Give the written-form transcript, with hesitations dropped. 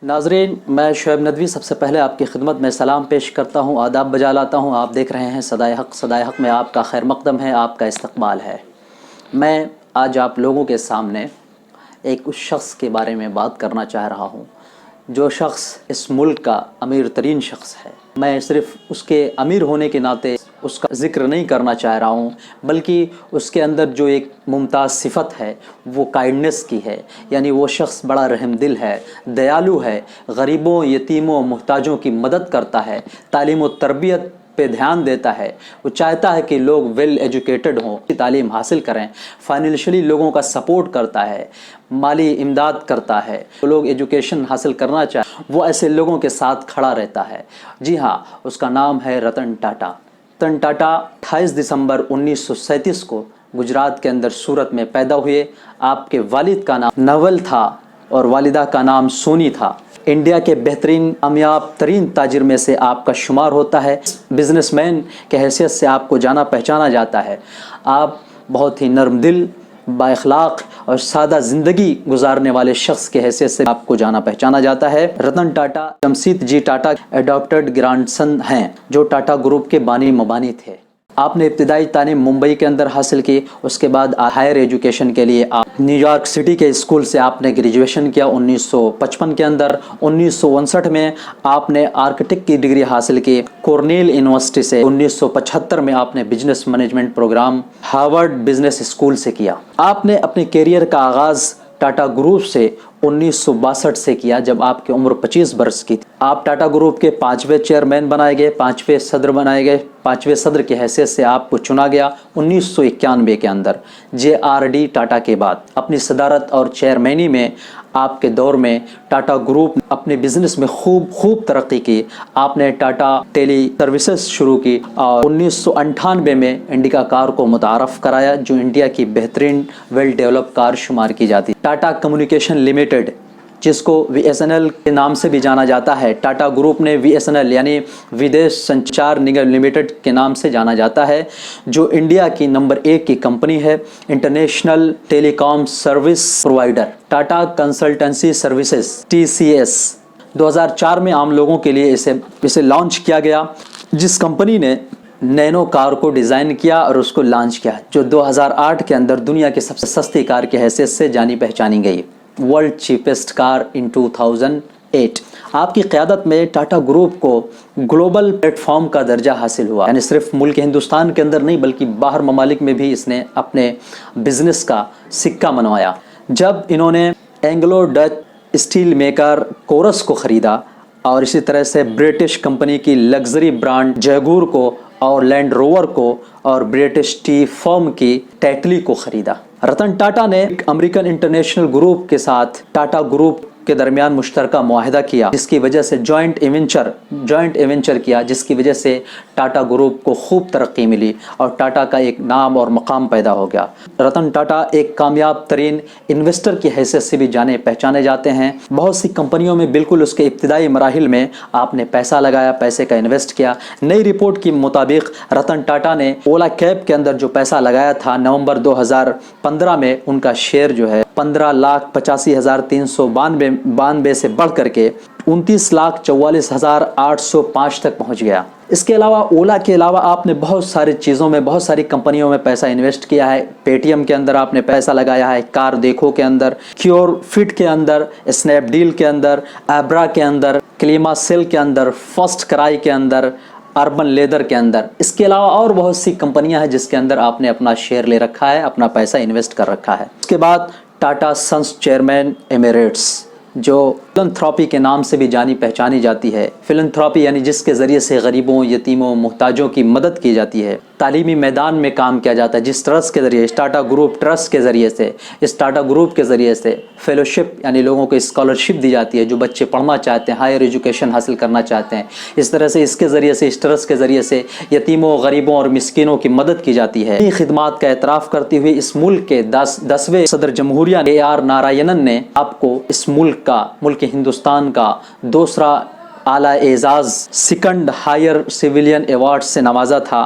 ناظرین، میں شعیب ندوی سب سے پہلے آپ کی خدمت میں سلام پیش کرتا ہوں، آداب بجا لاتا ہوں۔ آپ دیکھ رہے ہیں صدائے حق۔ صدائے حق میں آپ کا خیر مقدم ہے، آپ کا استقبال ہے۔ میں آج آپ لوگوں کے سامنے ایک اس شخص کے بارے میں بات کرنا چاہ رہا ہوں جو شخص اس ملک کا امیر ترین شخص ہے۔ میں صرف اس کے امیر ہونے کے ناطے اس کا ذکر نہیں کرنا چاہ رہا ہوں، بلکہ اس کے اندر جو ایک ممتاز صفت ہے وہ کائنڈنس کی ہے، یعنی وہ شخص بڑا رحم دل ہے، دیالو ہے، غریبوں، یتیموں، محتاجوں کی مدد کرتا ہے، تعلیم و تربیت پہ دھیان دیتا ہے۔ وہ چاہتا ہے کہ لوگ ویل ایجوکیٹڈ ہوں، تعلیم حاصل کریں، فائنینشلی لوگوں کا سپورٹ کرتا ہے، مالی امداد کرتا ہے۔ جو لوگ ایجوکیشن حاصل کرنا چاہیں وہ ایسے لوگوں کے ساتھ کھڑا رہتا ہے۔ جی ہاں، اس کا نام ہے رتن ٹاٹا۔ رتن ٹاٹا 28 دسمبر 1937 کو گجرات کے اندر سورت میں پیدا ہوئے۔ آپ کے والد کا نام نول تھا اور والدہ کا نام سونی تھا۔ انڈیا کے بہترین کامیاب ترین تاجر میں سے آپ کا شمار ہوتا ہے۔ بزنس مین کے حیثیت سے آپ کو جانا پہچانا جاتا ہے۔ آپ بہت ہی نرم دل، با اخلاق اور سادہ زندگی گزارنے والے شخص کے حیثیت سے آپ کو جانا پہچانا جاتا ہے۔ رتن ٹاٹا جمشید جی ٹاٹا ایڈاپٹڈ گرانڈ سن ہیں جو ٹاٹا گروپ کے بانی مبانی تھے۔ آپ نے ابتدائی تعلیم ممبئی کے اندر حاصل کی، اس کے بعد ہائر ایجوکیشن کے لیے آپ نیو یارک سٹی کے اسکول سے آپ نے گریجویشن کیا 1955 کے اندر۔ 1959 میں آپ نے آرکیٹیکٹ کی ڈگری حاصل کی کورنیل یونیورسٹی سے۔ 1975 میں آپ نے business management program Harvard business school سے کیا۔ آپ نے اپنے کیریئر کا آغاز ٹاٹا گروپ سے 1962 سے کیا جب آپ کی عمر 25 برس کی تھی۔ آپ ٹاٹا گروپ کے 5ویں چیئرمین بنائے گئے، 5ویں صدر بنائے گئے۔ 5ویں صدر کی حیثیت سے آپ کو چنا گیا 1991 کے اندر JRD ٹاٹا کے بعد۔ اپنی صدارت اور چیئرمینی میں آپ کے دور میں ٹاٹا گروپ اپنے بزنس میں خوب ترقی کی۔ آپ نے ٹاٹا ٹیلی سروسز شروع کی اور 1998 میں انڈیکا کار کو متعارف کرایا جو انڈیا کی بہترین ویل ڈیولپ کار شمار کی جاتی ہے۔ ٹاٹا کمیونیکیشن لمیٹڈ، جس کو VSNL کے نام سے بھی جانا جاتا ہے، ٹاٹا گروپ نے VSNL یعنی ودیش سنچار نگم لمیٹڈ کے نام سے جانا جاتا ہے، جو انڈیا کی نمبر 1 کی کمپنی ہے، international telecom service provider. Tata consultancy services TCS 2004 میں عام لوگوں کے لیے اسے لانچ کیا گیا، جس کمپنی نے نینو کار کو ڈیزائن کیا اور اس کو لانچ کیا، جو 2008 کے اندر دنیا کی سب سے سستی کار کی حیثیت سے جانی پہچانی گئی، ورلڈ چیپسٹ کار ان 2008۔ آپ کی قیادت میں ٹاٹا گروپ کو گلوبل پلیٹ فارم کا درجہ حاصل ہوا، یعنی صرف ملک ہندوستان کے اندر نہیں بلکہ باہر ممالک میں بھی اس نے اپنے بزنس کا سکہ منوایا۔ جب انہوں نے Anglo Dutch steel maker Corus کو خریدا اور اسی طرح سے برٹش کمپنی کی لگژری برانڈ جیگور کو اور لینڈ روور کو اور برٹش ٹی فرم کی ٹیٹلی کو خریدا۔ رتن ٹاٹا نے امریکن انٹرنیشنل گروپ کے ساتھ ٹاٹا گروپ کے درمیان مشترکہ معاہدہ کیا، جس کی وجہ سے جوائنٹ ایونچر کیا، جس کی وجہ سے ٹاٹا گروپ کو خوب ترقی ملی اور ٹاٹا کا ایک نام اور مقام پیدا ہو گیا۔ رتن ٹاٹا ایک کامیاب ترین انویسٹر کی حیثیت سے بھی جانے پہچانے جاتے ہیں۔ بہت سی کمپنیوں میں بالکل اس کے ابتدائی مراحل میں آپ نے پیسہ لگایا، پیسے کا انویسٹ کیا۔ نئی رپورٹ کے مطابق رتن ٹاٹا نے اولا کیب کے اندر جو پیسہ لگایا تھا نومبر 2015 میں ان کا شیئر جو ہے 15,85,392 سے بڑھ کر کے 29,44,805 تک پہنچ گیا۔ اس کے علاوہ اولا کے علاوہ آپ نے بہت ساری چیزوں میں، بہت ساری کمپنیوں میں پیسہ انویسٹ کیا ہے۔ پے ٹی ایم کے اندر آپ نے پیسہ لگایا ہے، کار دیکھو کے اندر، کیور فٹ کے اندر، اسنیپ ڈیل کے اندر، ایبرا کے اندر، کلیما سیل کے اندر، فرسٹ کرائی کے اندر، اربن لیدر کے اندر۔ اس کے علاوہ اور بہت سی کمپنیاں ہیں جس کے اندر آپ نے اپنا شیئر لے رکھا ہے، اپنا پیسہ انویسٹ کر رکھا ہے۔ اس کے بعد ٹاٹا سنس چیئرمین ایمریٹس، جو فلنتھراپی کے نام سے بھی جانی پہچانی جاتی ہے۔ فلنتھراپی یعنی جس کے ذریعے سے غریبوں، یتیموں، محتاجوں کی مدد کی جاتی ہے، تعلیمی میدان میں کام کیا جاتا ہے، جس ٹرسٹ کے ذریعے، ٹاٹا گروپ ٹرسٹ کے ذریعے سے، اس ٹاٹا گروپ کے ذریعے سے فیلوشپ یعنی لوگوں کو اسکالرشپ دی جاتی ہے جو بچے پڑھنا چاہتے ہیں، ہائر ایجوکیشن حاصل کرنا چاہتے ہیں۔ اس طرح سے اس کے ذریعے سے، اس ٹرسٹ کے ذریعے سے یتیموں، غریبوں اور مسکینوں کی مدد کی جاتی ہے۔ خدمات کا اعتراف کرتی ہوئی اس ملک کے 10ویں صدر جمہوریہ AR نارائنن نے آپ کو اس ملک ہندوستان کا دوسرا اعلیٰ اعزاز سیکنڈ ہائر سویلین ایوارڈ سے نوازا تھا